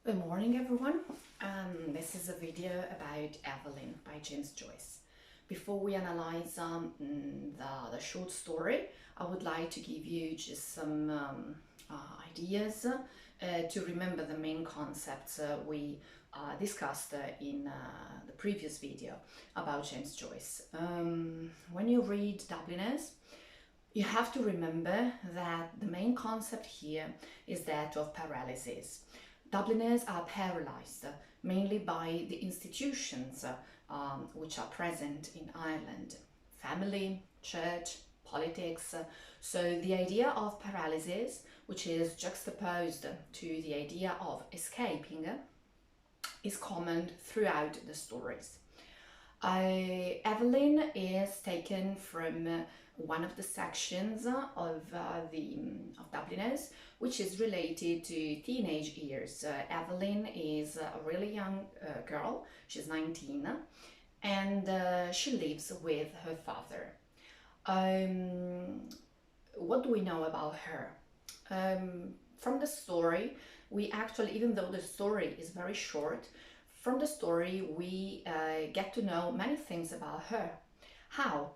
Good morning, everyone. This is a video about Eveline by Joyce. Before we analyze the short story, I would like to give you just some ideas to remember the main concepts we discussed in the previous video about Joyce. When you read Dubliners, you have to remember that the main concept here is that of paralysis. Dubliners are paralyzed mainly by the institutions which are present in Ireland: family, church, politics. So the idea of paralysis, which is juxtaposed to the idea of escaping, is common throughout the stories. Eveline is taken from one of the sections of Dubliners, which is related to teenage years. Eveline is a really young girl. She's 19, and she lives with her father. What do we know about her? From the story, we actually, even though the story is very short, from the story we get to know many things about her. How?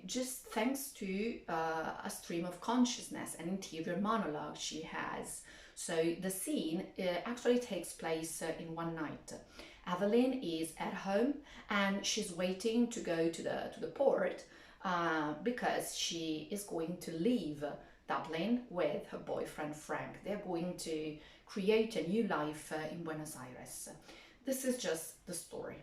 Just thanks to a stream of consciousness, an interior monologue she has. So the scene actually takes place in one night. Eveline is at home and she's waiting to go to the port because she is going to leave Dublin with her boyfriend Frank. They're going to create a new life in Buenos Aires. This is just the story.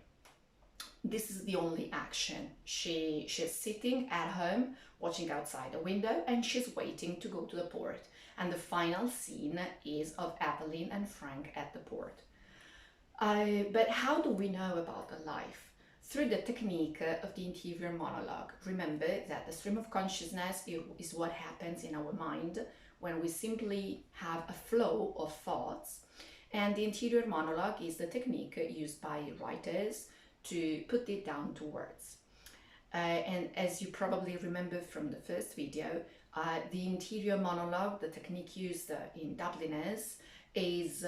This is the only action. She's sitting at home, watching outside the window, and she's waiting to go to the port. And the final scene is of Eveline and Frank at the port. But how do we know about the life? Through the technique of the interior monologue. Remember that the stream of consciousness is what happens in our mind when we simply have a flow of thoughts, and the interior monologue is the technique used by writers to put it down to words. And as you probably remember from the first video, the interior monologue, the technique used in Dubliners, is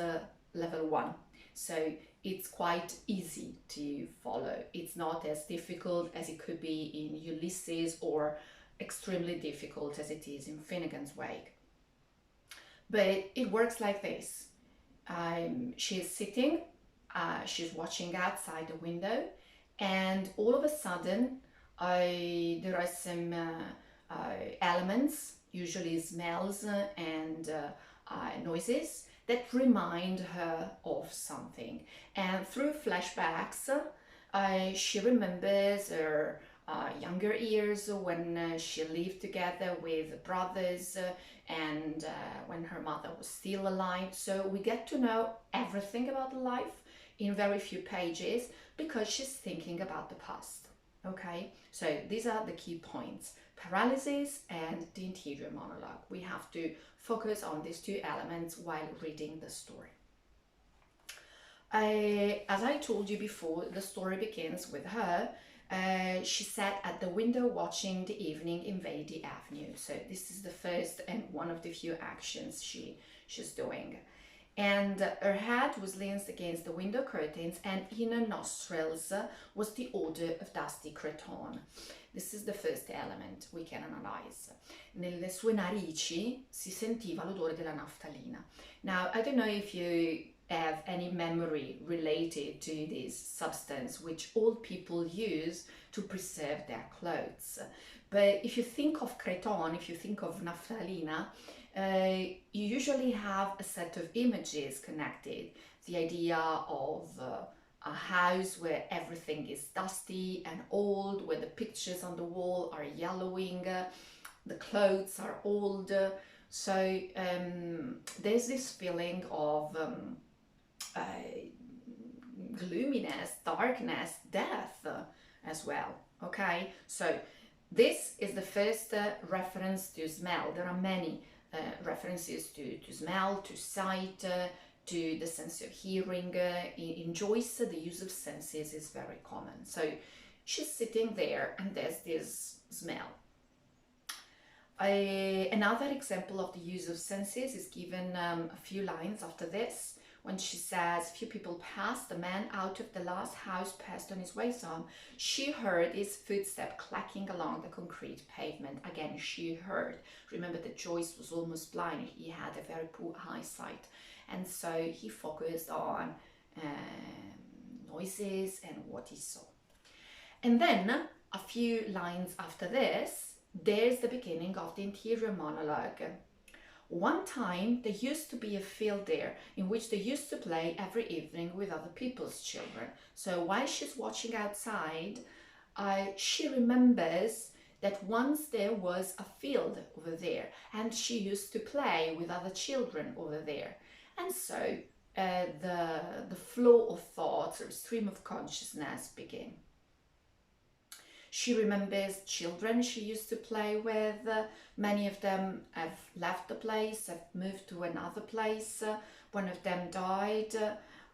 level 1. So it's quite easy to follow. It's not as difficult as it could be in Ulysses, or extremely difficult as it is in Finnegan's Wake. But it works like this. She's sitting, she's watching outside the window, and all of a sudden there are some elements, usually smells and noises, that remind her of something. And through flashbacks, she remembers her younger years when she lived together with brothers and when her mother was still alive. So we get to know everything about life in very few pages because she's thinking about the past. Okay, so these are the key points: paralysis and the interior monologue. We have to focus on these two elements while reading the story. As I told you before, the story begins with her. She sat at the window watching the evening invade the avenue. So this is the first and one of the few actions she's doing. And her head was leaned against the window curtains, and in her nostrils was the odor of dusty cretonne. This is the first element we can analyze. Nelle sue narici si sentiva l'odore della naftalina. Now, I don't know if you have any memory related to this substance which old people use to preserve their clothes. But if you think of cretonne, if you think of naftalina, you usually have a set of images connected. The idea of a house where everything is dusty and old, where the pictures on the wall are yellowing, the clothes are old. So there's this feeling of gloominess, darkness, death as well. Okay, so this is the first reference to smell. There are many references to smell, to sight, to the sense of hearing. In Joyce, the use of senses is very common. So she's sitting there and there's this smell. Another example of the use of senses is given a few lines after this, when she says, few people passed, the man out of the last house passed on his way home. She heard his footstep clacking along the concrete pavement. Again, she heard. Remember that Joyce was almost blind. He had a very poor eyesight. And so he focused on noises and what he saw. And then a few lines after this, there's the beginning of the interior monologue. One time there used to be a field there in which they used to play every evening with other people's children. So while she's watching outside, she remembers that once there was a field over there and she used to play with other children over there. And so the flow of thoughts or stream of consciousness begin. She remembers children she used to play with. Many of them have left the place, have moved to another place. One of them died.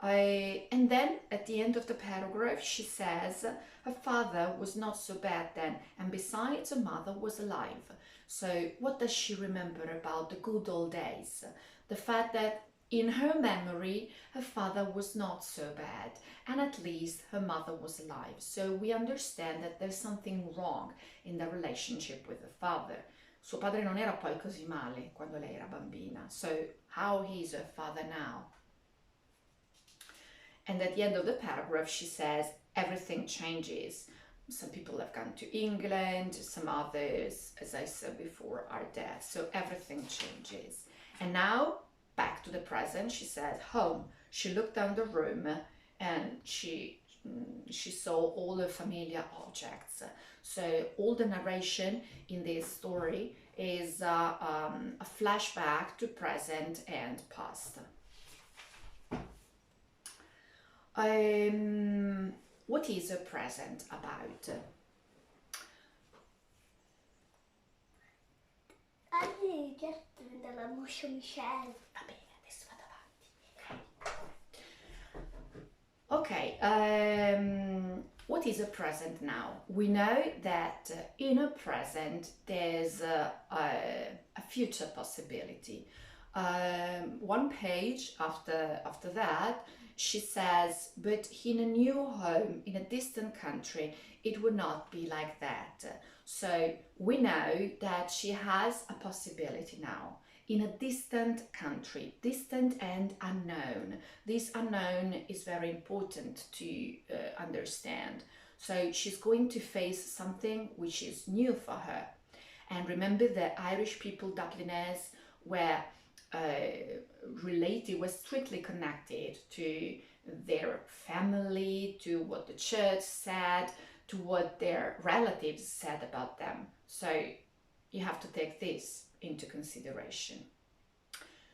And then at the end of the paragraph, she says her father was not so bad then, and besides, her mother was alive. So what does she remember about the good old days? The fact that in her memory, her father was not so bad, and at least her mother was alive. So we understand that there's something wrong in the relationship with her father. Suo padre non era poi così male quando lei era bambina. So how is her father now? And at the end of the paragraph, she says, everything changes. Some people have gone to England, some others, as I said before, are dead. So everything changes. And now, back to the present, she said, home. She looked down the room and she saw all the familiar objects. So all the narration in this story is a flashback to present and past. What is a present about? Della Moscio Michelle. Va bene, adesso vado avanti. Okay, what is a present now? We know that in a present there's a future possibility. One page after that, she says, but in a new home, in a distant country, it would not be like that. So we know that she has a possibility now in a distant country, distant and unknown. This unknown is very important to understand. So she's going to face something which is new for her. And remember, the Irish people, Dubliners, were related, were strictly connected to their family, to what the church said, to what their relatives said about them. So you have to take this into consideration.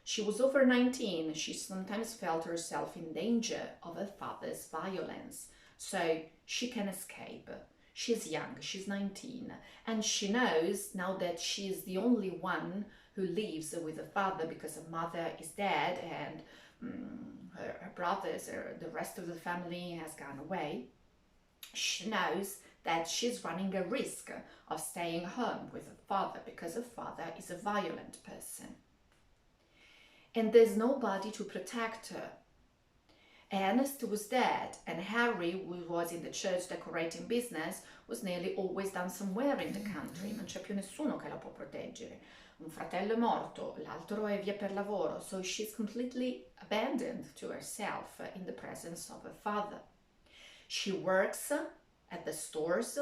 She was over 19. She sometimes felt herself in danger of her father's violence. So she can escape. She's young, she's 19, and she knows now that she's the only one who lives with her father because her mother is dead and her brothers or the rest of the family has gone away. She knows that she's running a risk of staying home with her father because her father is a violent person. And there's nobody to protect her. Ernest was dead, and Harry, who was in the church decorating business, was nearly always down somewhere in the country. Non c'è più nessuno che la può proteggere. Un fratello è morto, l'altro è via per lavoro, so she's completely abandoned to herself in the presence of her father. She works at the stores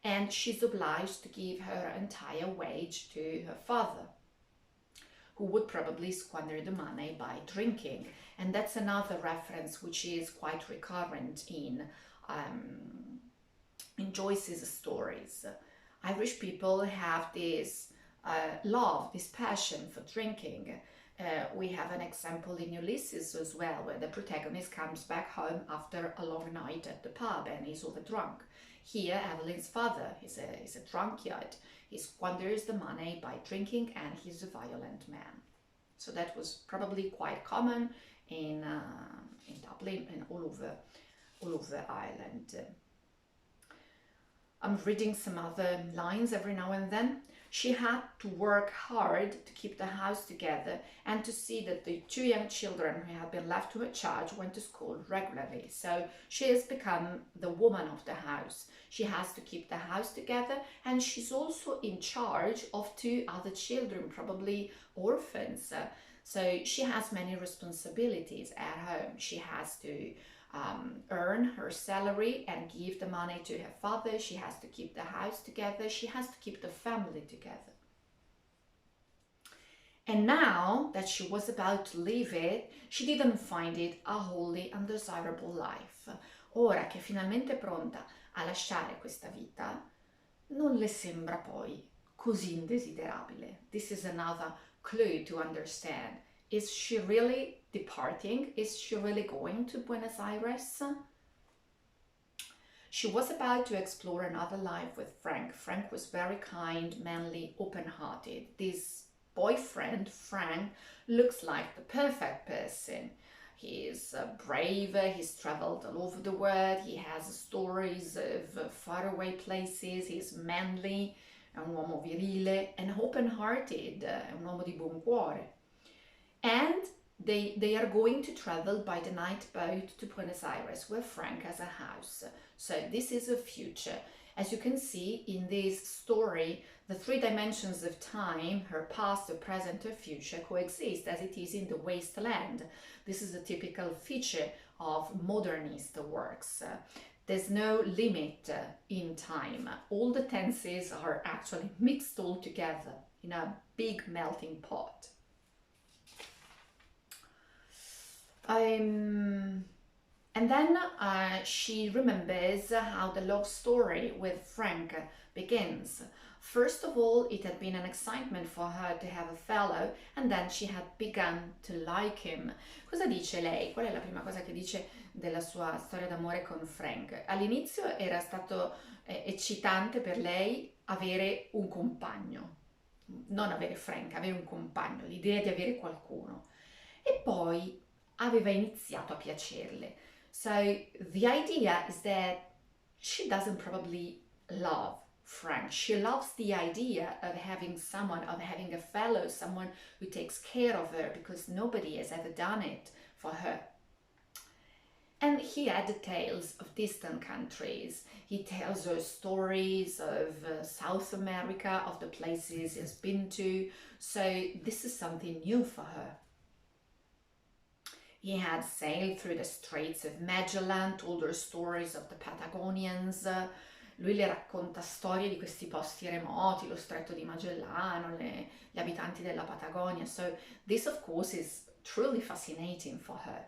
and she's obliged to give her entire wage to her father, who would probably squander the money by drinking. And that's another reference which is quite recurrent in Joyce's stories. Irish people have this love, this passion for drinking. We have an example in Ulysses as well, where the protagonist comes back home after a long night at the pub and he's overdrunk. Here, Eveline's father is a drunkard. He squanders the money by drinking and he's a violent man. So that was probably quite common in Dublin and all over Ireland. I'm reading some other lines every now and then. She had to work hard to keep the house together and to see that the two young children who had been left to her charge went to school regularly. So she has become the woman of the house. She has to keep the house together, and she's also in charge of two other children, probably orphans. So she has many responsibilities at home. She has to earn her salary and give the money to her father. She has to keep the house together. She has to keep the family together. And now that she was about to leave it, she didn't find it a wholly undesirable life. Ora che è finalmente pronta a lasciare questa vita, non le sembra poi così indesiderabile. This is another clue to understand. Is she really departing? Is she really going to Buenos Aires? She was about to explore another life with Frank. Frank was very kind, manly, open-hearted. This boyfriend, Frank, looks like the perfect person. He is brave, he's traveled all over the world, he has stories of faraway places, he's manly, è un uomo virile and open-hearted, è un uomo di buon cuore. And they are going to travel by the night boat to Buenos Aires, where Frank has a house. So this is a future. As you can see in this story, the three dimensions of time, her past, her present, her future, coexist as it is in the wasteland. This is a typical feature of modernist works. There's no limit in time. All the tenses are actually mixed all together in a big melting pot. And then she remembers how the love story with Frank begins. First of all, it had been an excitement for her to have a fellow, and then she had begun to like him. Cosa dice lei? Qual è la prima cosa che dice della sua storia d'amore con Frank? All'inizio era stato eccitante per lei avere un compagno, non avere Frank, avere un compagno, l'idea di avere qualcuno. E poi aveva iniziato a piacerle. So the idea is that she doesn't probably love Frank. She loves the idea of having someone, of having a fellow, someone who takes care of her, because nobody has ever done it for her. And he had the tales of distant countries. He tells her stories of South America, of the places he's been to. So this is something new for her. He had sailed through the Straits of Magellan, told her stories of the Patagonians. Lui le racconta storie di questi posti remoti, lo Stretto di Magellano, gli abitanti della Patagonia. So this, of course, is truly fascinating for her.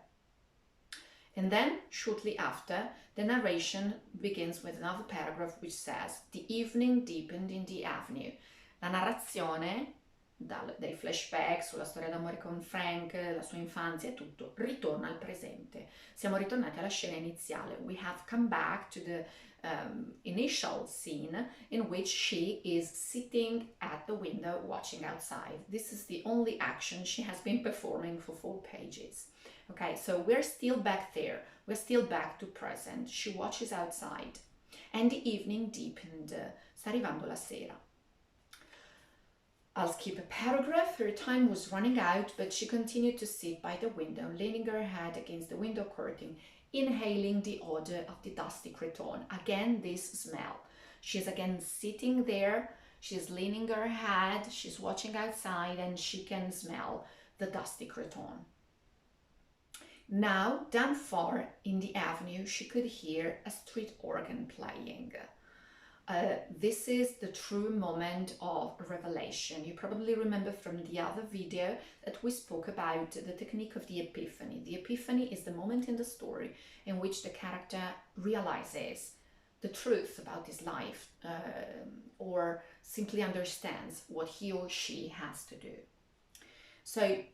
And then, shortly after, the narration begins with another paragraph which says, "The evening deepened in the avenue." La narrazione dai flashback sulla storia d'amore con Frank, la sua infanzia e tutto, ritorna al presente. Siamo ritornati alla scena iniziale. We have come back to the initial scene in which she is sitting at the window watching outside. This is the only action she has been performing for 4 pages. Okay, so we're still back there. We're still back to present. She watches outside. And the evening deepened. Sta arrivando la sera. I'll skip a paragraph. Her time was running out, but she continued to sit by the window, leaning her head against the window curtain, inhaling the odor of the dusty cretonne. Again, this smell. She's again sitting there, she's leaning her head, she's watching outside, and she can smell the dusty cretonne. Now, down far in the avenue, she could hear a street organ playing. This is the true moment of revelation. You probably remember from the other video that we spoke about the technique of the epiphany. The epiphany is the moment in the story in which the character realizes the truth about his life or simply understands what he or she has to do. So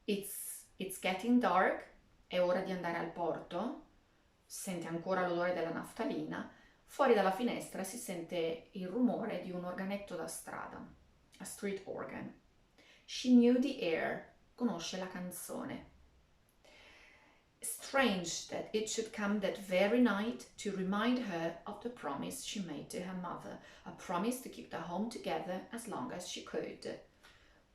it's getting dark, è ora di andare al porto, sente ancora l'odore della naftalina. Fuori dalla finestra si sente il rumore di un organetto da strada, a street organ. She knew the air, conosce la canzone. Strange that it should come that very night to remind her of the promise she made to her mother, a promise to keep the home together as long as she could.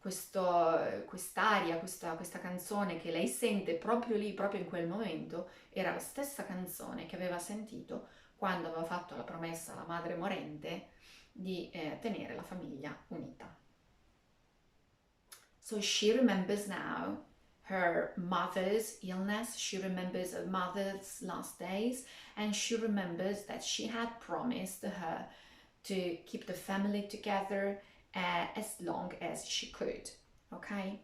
Quest'aria, questa canzone che lei sente proprio lì, proprio in quel momento, era la stessa canzone che aveva sentito quando aveva fatto la promessa alla madre morente di tenere la famiglia unita. So she remembers now her mother's illness, she remembers her mother's last days, and she remembers that she had promised her to keep the family together as long as she could, okay?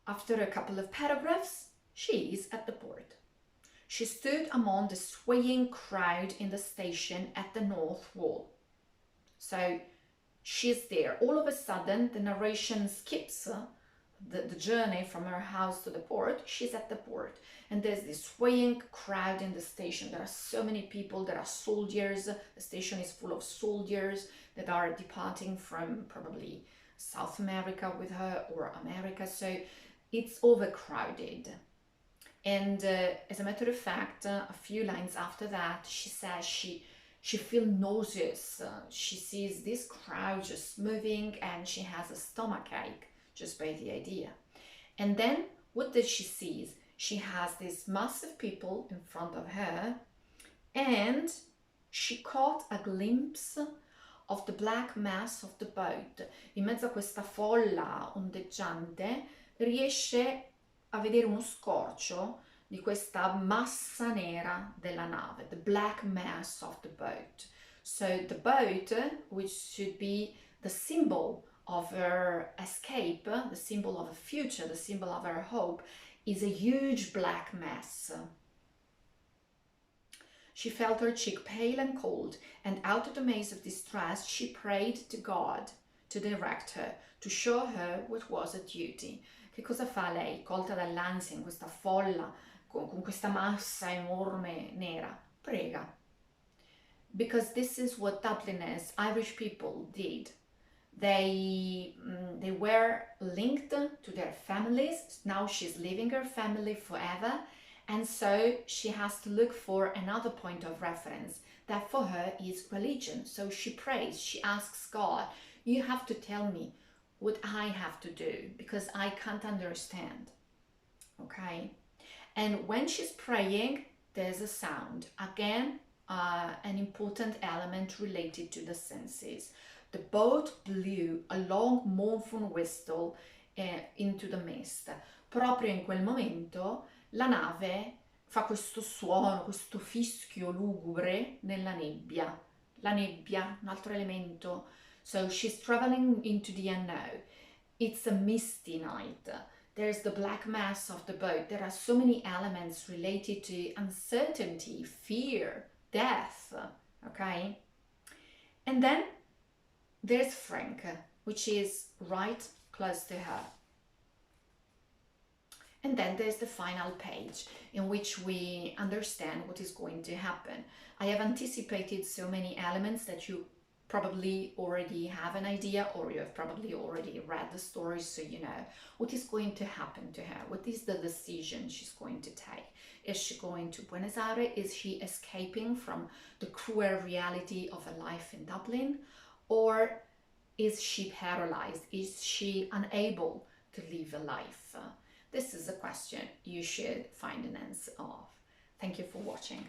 After a couple of paragraphs, she is at the port. She stood among the swaying crowd in the station at the North Wall. So she's there. All of a sudden, the narration skips the journey from her house to the port. She's at the port, and there's this swaying crowd in the station. There are so many people. There are soldiers. The station is full of soldiers that are departing from probably South America with her, or America. So it's overcrowded. And as a matter of fact, a few lines after that, she says she feels nauseous. She sees this crowd just moving, and she has a stomachache just by the idea. And then what does she see? She has this mass of people in front of her, and she caught a glimpse of the black mass of the boat. In mezzo a questa folla ondeggiante riesce a vedere uno scorcio di questa massa nera della nave, the black mass of the boat. So the boat, which should be the symbol of her escape, the symbol of her future, the symbol of her hope, is a huge black mass. She felt her cheek pale and cold, and out of the maze of distress she prayed to God to direct her, to show her what was her duty. Che cosa fa lei, colta dall'ansia in questa folla, con questa massa enorme nera? Prega. Because this is what Dubliners, Irish people, did. They were linked to their families. Now she's leaving her family forever, and so she has to look for another point of reference that for her is religion. So she prays, she asks God, you have to tell me what I have to do, because I can't understand, okay? And when she's praying, there's a sound. Again, an important element related to the senses. The boat blew a long mournful whistle into the mist. Proprio in quel momento la nave fa questo suono, questo fischio lugubre nella nebbia. La nebbia, un altro elemento. So she's traveling into the unknown. It's a misty night. There's the black mass of the boat. There are so many elements related to uncertainty, fear, death, okay? And then there's Frank, which is right close to her. And then there's the final page in which we understand what is going to happen. I have anticipated so many elements that you probably already have an idea, or you have probably already read the story, so you know what is going to happen to her. What is the decision she's going to take? Is she going to Buenos Aires? Is she escaping from the cruel reality of a life in Dublin? Or is she paralyzed? Is she unable to live a life? This is a question you should find an answer of. Thank you for watching.